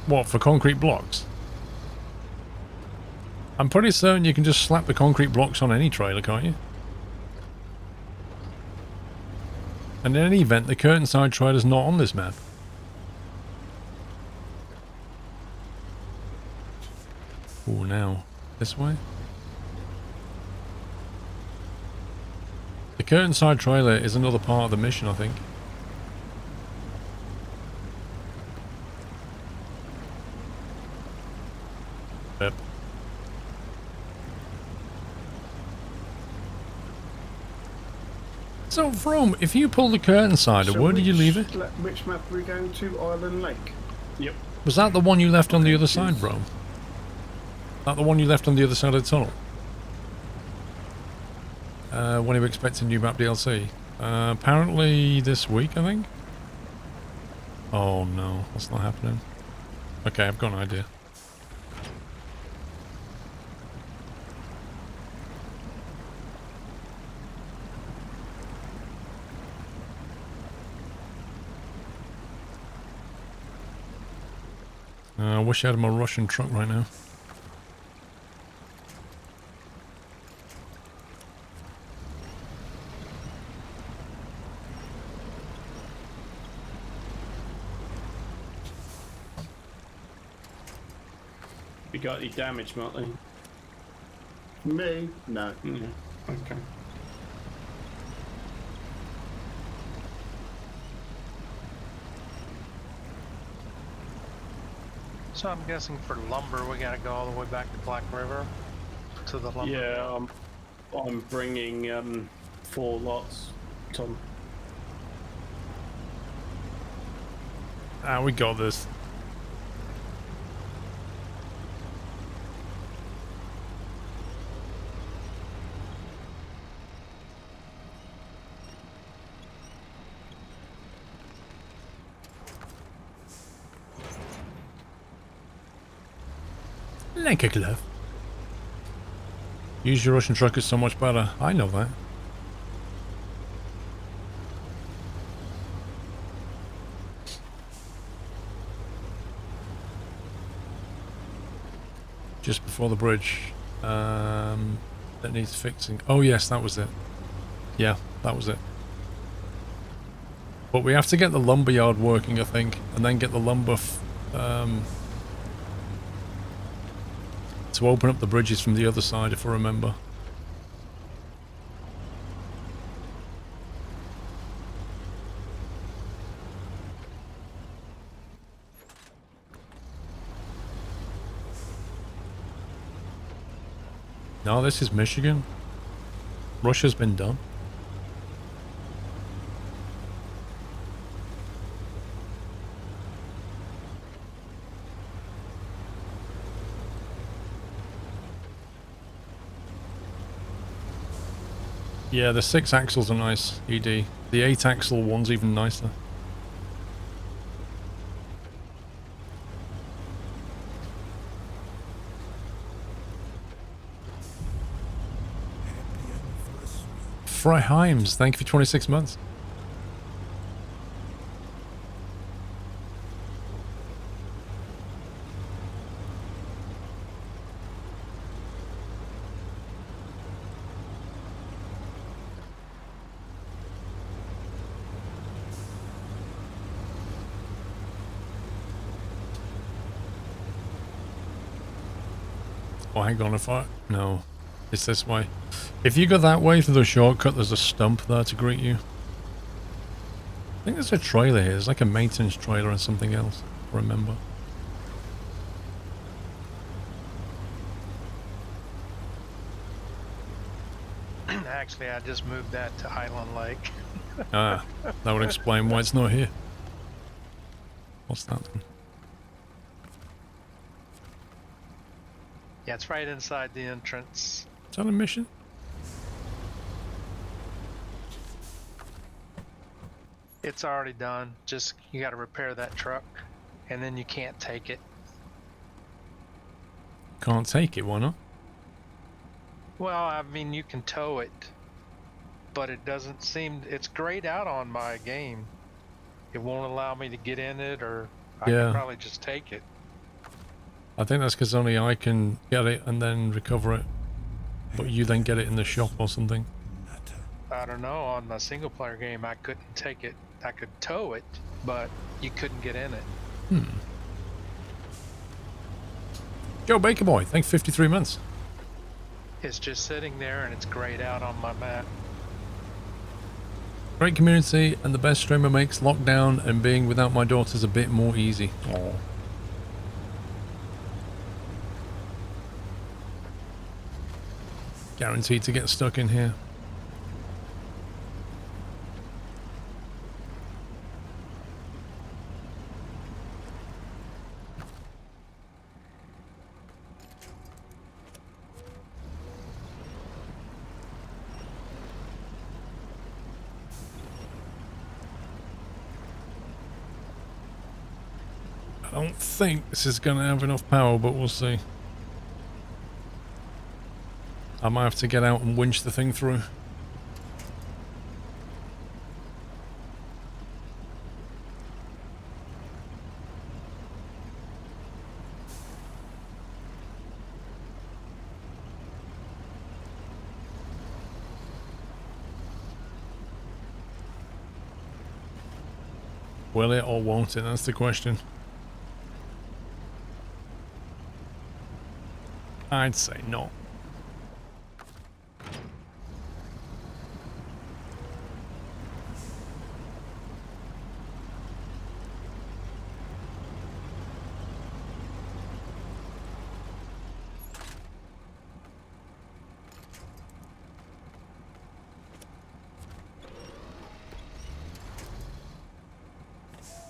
What, for concrete blocks? I'm pretty certain you can just slap the concrete blocks on any trailer, can't you? And in any event, the curtain side trailer's not on this map. Oh, now. This way? The curtain side trailer is another part of the mission, I think. Yep. So, Rome, if you pull the curtain side, So where did you leave it? Which map are we going to? Island Lake. Yep. Was that the one you left on the Okay, other side, cheers. Rome? That the one you left on the other side of the tunnel? When are you expecting new map DLC? Apparently this week, I think. Oh no, that's not happening. Okay, I've got an idea. I wish I had my Russian truck right now. You got any damage, Martin? Me? No. Yeah. Okay. So I'm guessing for lumber, we gotta go all the way back to Black River to the lumber. Yeah, I'm bringing 4 lots, Tom. Ah, we got this. Like a glove. Use your Russian truck is so much better. I know that. Just before the bridge. That needs fixing. Oh yes, that was it. Yeah, that was it. But we have to get the lumberyard working, I think, and then get the lumber to open up the bridges from the other side, if I remember. No, this is Michigan. Russia's been done. Yeah, the 6 axles are nice, ED. The 8 axle one's even nicer. Freiheim's, thank you for 26 months. Oh, hang on, if I... No. It's this way. If you go that way through the shortcut, there's a stump there to greet you. I think there's a trailer here. There's like a maintenance trailer and something else. Remember. Actually, I just moved that to Island Lake. Ah, that would explain why it's not here. What's that then? Yeah, it's right inside the entrance. Is that a mission? It's already done. Just, you gotta repair that truck, and then you can't take it. Can't take it, why not? Well, I mean, you can tow it, but it doesn't seem... It's grayed out on my game. It won't allow me to get in it, or I Yeah. can probably just take it. I think that's because only I can get it and then recover it. But you then get it in the shop or something. I don't know, on my single player game, I couldn't take it. I could tow it, but you couldn't get in it. Joe Baker Boy, thank you 53 months. It's just sitting there and it's grayed out on my map. Great community and the best streamer makes lockdown and being without my daughters a bit more easy. Aww. Guaranteed to get stuck in here. don't think this is going to have enough power, but we'll see. I might have to get out and winch the thing through. Will it or won't it? That's the question. I'd say no.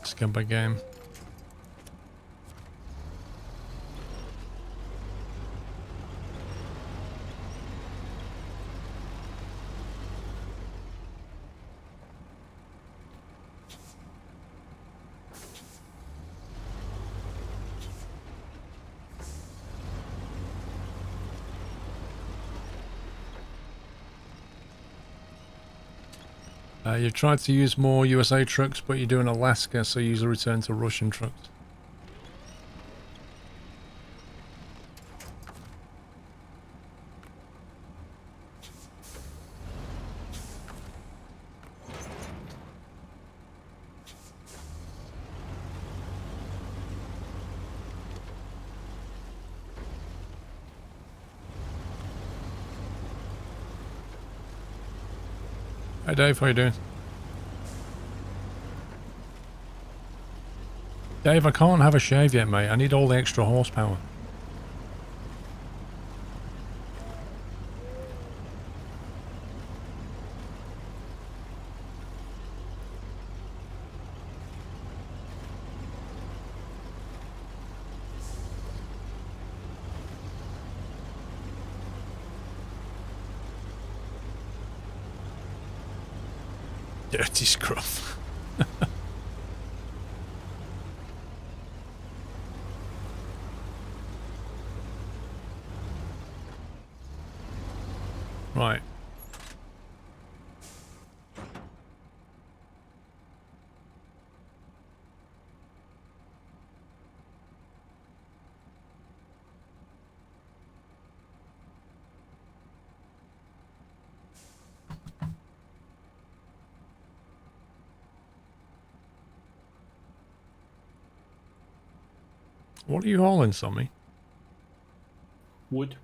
Skip a game. You've tried to use more USA trucks, but you're doing Alaska, so use a return to Russian trucks. Hi Dave, how you doing? Dave, I can't have a shave yet, mate. I need all the extra horsepower. Dirty scruff. Right. What are you hauling, Sommy? Wood.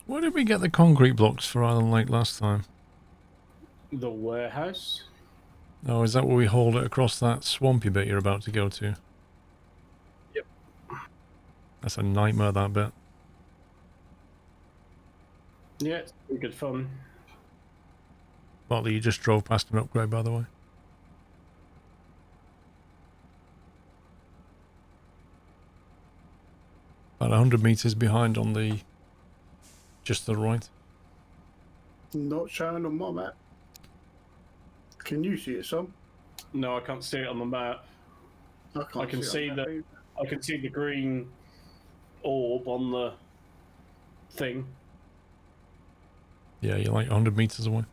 Where did we get the concrete blocks for Island Lake last time? The warehouse. Oh, is that where we hauled it across that swampy bit you're about to go to? Yep. That's a nightmare, that bit. Yeah, it's pretty good fun. Partly you just drove past an upgrade, by the way. About 100 meters behind on the... just to the right. Not shown on my map. Can you see it, Sam? No, I can't see it on the map. I can see it on the I can see the green orb on the thing. Yeah, you're like 100 meters away.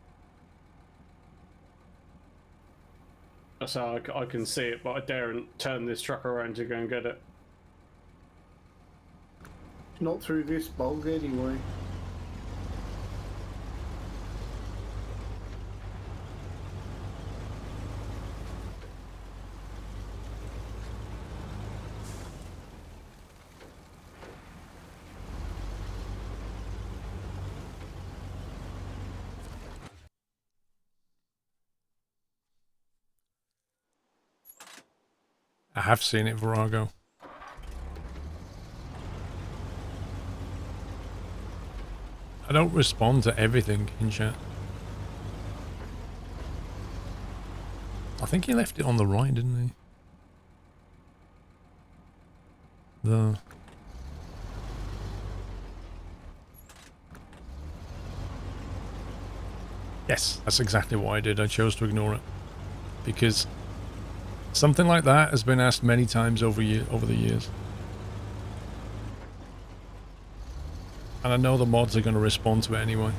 So I can see it, but I daren't turn this truck around to go and get it. Not through this bog anyway. I have seen it, Virago. I don't respond to everything in chat. I think he left it on the right, didn't he? Yes, that's exactly what I did. I chose to ignore it. Because something like that has been asked many times over the years. And I know the mods are going to respond to it anyway.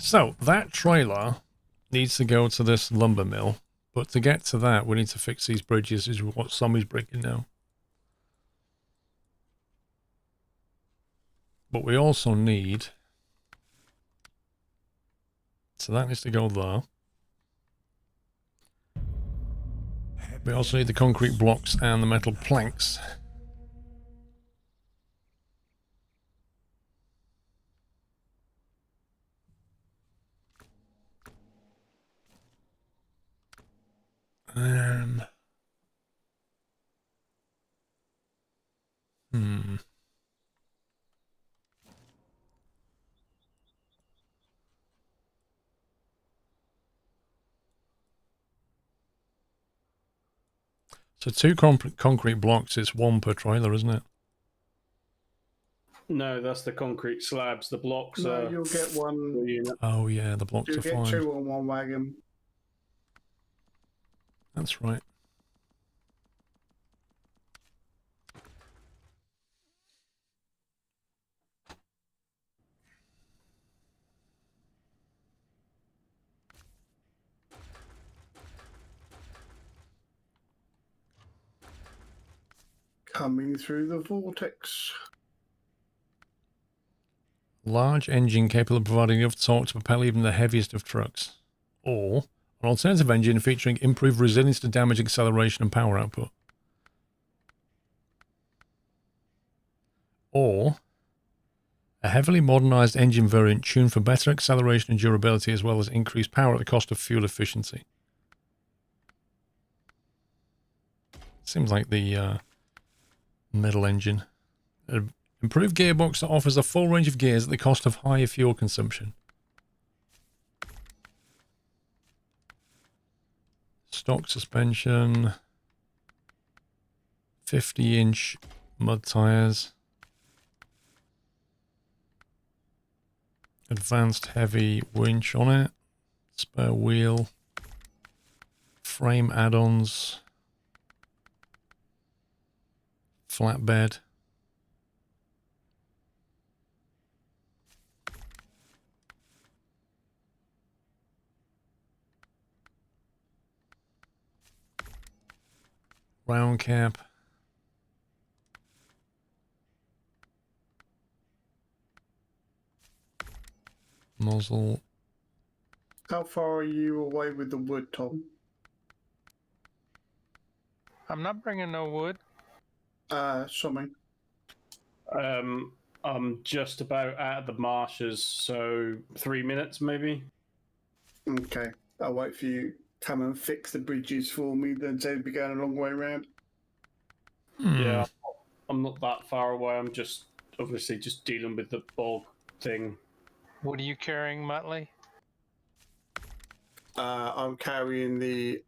So, that trailer needs to go to this lumber mill. But to get to that, we need to fix these bridges, is what somebody's breaking now. But we also need... So that needs to go there. We also need the concrete blocks and the metal planks. So 2 concrete blocks, it's 1 per trailer, isn't it? No, that's the concrete slabs. The blocks No, are... you'll get one. Oh yeah, the blocks You'll are get fine. 2 on one wagon. That's right. Coming through the vortex. Large engine capable of providing enough torque to propel even the heaviest of trucks. Or an alternative engine featuring improved resilience to damage, acceleration and power output. Or a heavily modernized engine variant tuned for better acceleration and durability as well as increased power at the cost of fuel efficiency. Seems like the middle engine. An improved gearbox that offers a full range of gears at the cost of higher fuel consumption. Stock suspension. 50-inch mud tires. Advanced heavy winch on it. Spare wheel. Frame add-ons. Flatbed. Round cap. Muzzle. How far are you away with the wood, Tom? I'm not bringing no wood. Something. I'm just about out of the marshes, so 3 minutes maybe. Okay. I'll wait for you. Come and fix the bridges for me, then they'll be going a long way around. Yeah, I'm not that far away. I'm just obviously just dealing with the bog thing. What are you carrying, Muttley? I'm carrying the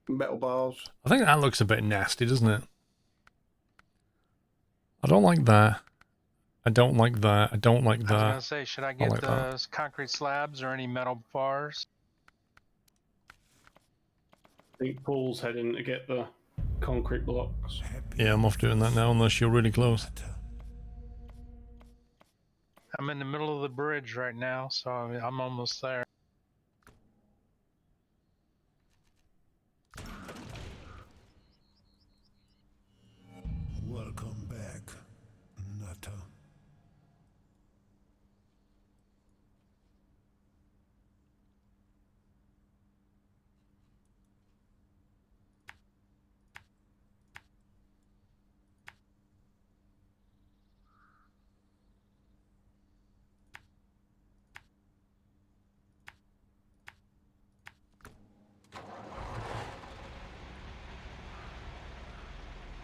metal bars. I think that looks a bit nasty, doesn't it? I don't like that. I don't like that. I don't like I was that. gonna say, should I get like the that. concrete slabs or any metal bars? I think Paul's heading to get the concrete blocks. Yeah, I'm off doing that now unless you're really close. I'm in the middle of the bridge right now, so I'm almost there. Welcome back, Nutter.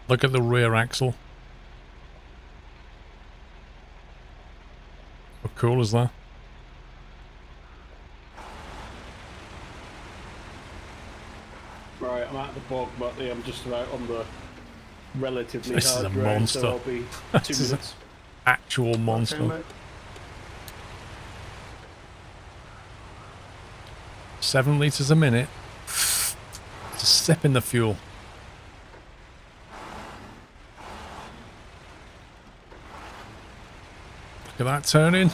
Look at the rear axle. How cool is that? the bog, but I'm just about on the relatively This is hard a ground, monster. so I'll be 2 This is a- minutes. Actual monster. Okay, mate. 7 litres a minute. Just sipping the fuel. Look at that turning.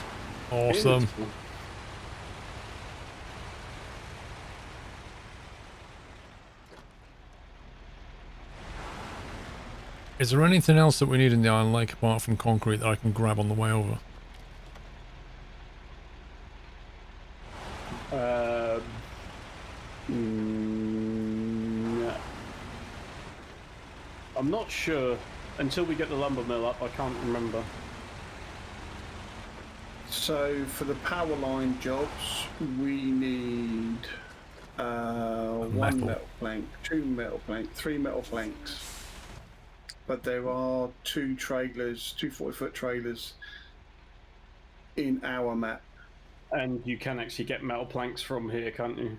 Awesome. Is there anything else that we need in the Iron Lake apart from concrete that I can grab on the way over? No. I'm not sure. Until we get the lumber mill up, I can't remember. So for the power line jobs, we need one metal. metal plank, 2 metal plank, 3 metal planks. But there are 2 trailers, 2 40-foot trailers in our map. And you can actually get metal planks from here, can't you?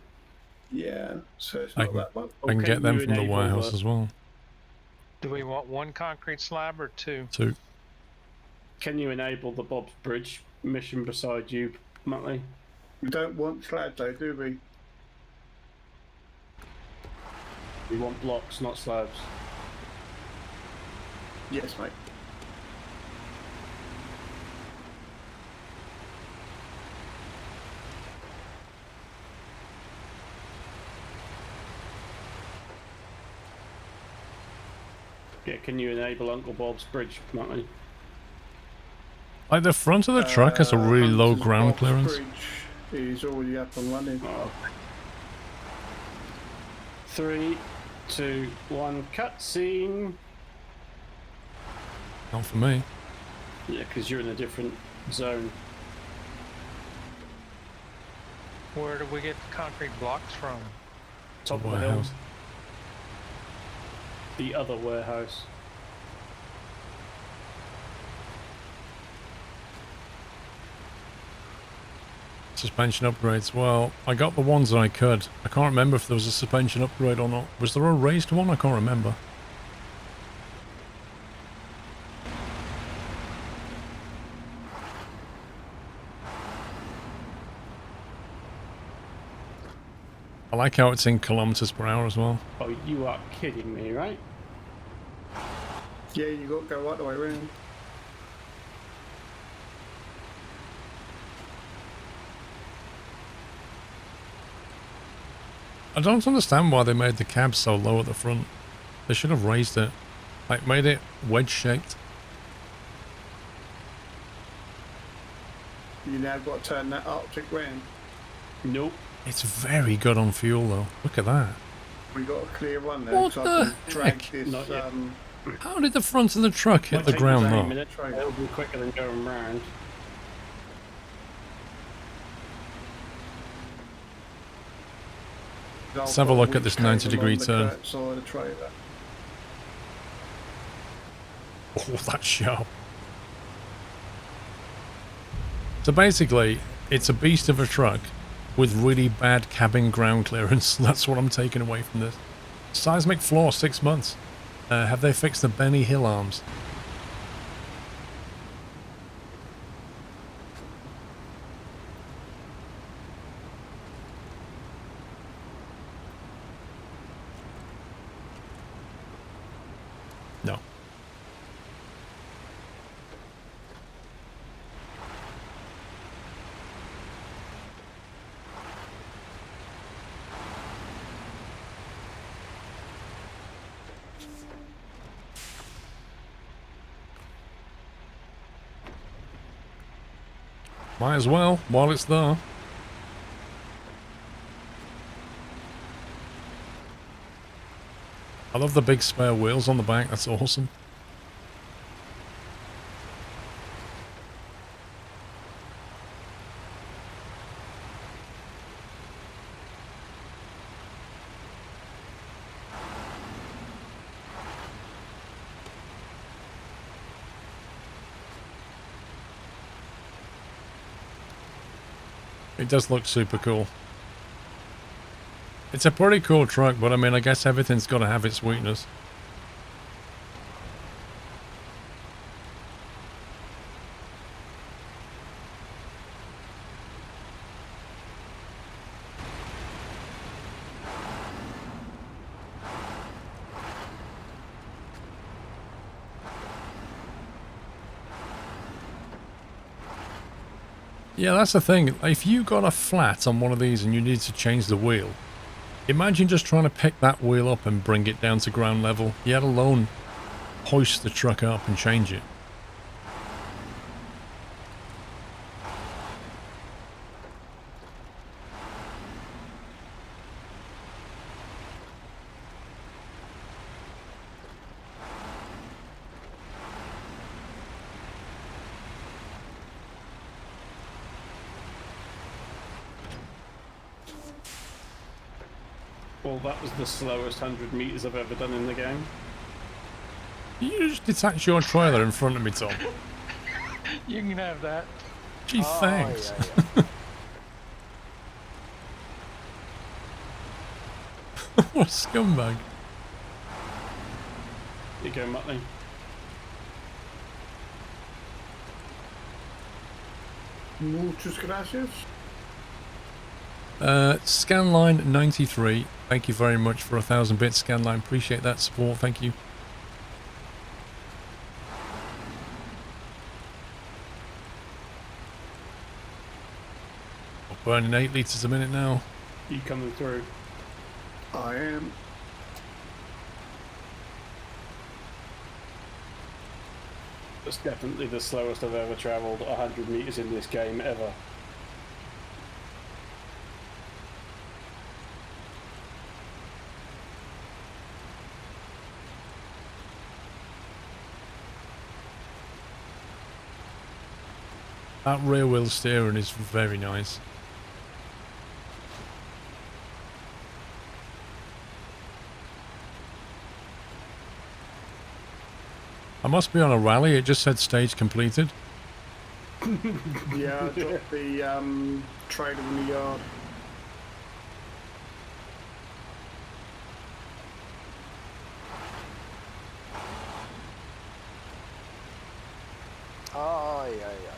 Yeah, so it's I not can- that much. I can Okay, get them you from the enable warehouse the- as well. Do we want 1 concrete slab or 2? 2. Can you enable the Bob's Bridge mission beside you, Muttley? We don't want slab though, do we? We want blocks, not slabs. Yes, mate. Yeah, can you enable Uncle Bob's Bridge, Muttley? Like the front of the truck has a really low Hunter's ground Box clearance. Bridge is already up and running. Oh. 3, 2, 1, cutscene. Not for me. Yeah, because you're in a different zone. Where do we get the concrete blocks from? Top of the Warehouse. hill. The other warehouse. Suspension upgrades. Well, I got the ones that I could. I can't remember if there was a suspension upgrade or not. Was there a raised one? I can't remember. I like how it's in kilometers per hour as well. Oh, you are kidding me, right? Yeah, you got to go right the way around. I don't understand why they made the cab so low at the front. They should have raised it. Like, made it wedge-shaped. You now got to turn that Arctic round. Nope. It's very good on fuel, though. Look at that. We got a clear run there. What so the I can drag heck? this. Not yet. How did the front of the truck hit Might the take ground, us a though? minute. It'll be quicker than going round. Let's have a look at this 90-degree turn. Side of the trailer. Oh, that's sharp. So basically, it's a beast of a truck with really bad cabin ground clearance. That's what I'm taking away from this. Seismic floor, 6 months. Have they fixed the Benny Hill arms? No. Might as well, while it's there. I love the big spare wheels on the back, that's awesome. It does look super cool. It's a pretty cool truck, but I mean, I guess everything's got to have its weakness. Yeah, that's the thing. If you got a flat on one of these and you need to change the wheel, imagine just trying to pick that wheel up and bring it down to ground level, yet alone hoist the truck up and change it. Well, that was the slowest 100 meters I've ever done in the game. You just detach your trailer in front of me, Tom. You can have that. Gee, thanks. Yeah, yeah. What a scumbag. Here you go, Muttley. Muchas gracias. Scanline 93, thank you very much for 1,000 bits, Scanline. Appreciate that support, thank you. We're burning 8 litres a minute now. You coming through? I am. That's definitely the slowest I've ever travelled 100 meters in this game ever. That rear wheel steering is very nice. I must be on a rally, it just said stage completed. Yeah, I got the trailer in the yard. Oh, yeah, yeah.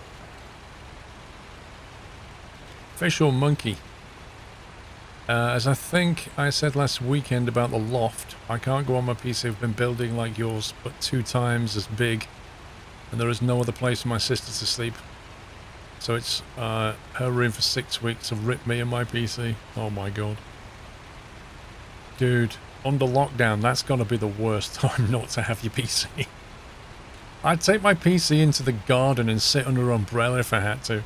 Official monkey. As I think I said last weekend about the loft, I can't go on my PC. I've been building like yours, but 2 times as big, and there is no other place for my sister to sleep. So it's her room for 6 weeks to rip me and my PC. Oh my god. Dude, under lockdown, that's gonna be the worst time not to have your PC. I'd take my PC into the garden and sit under an umbrella if I had to.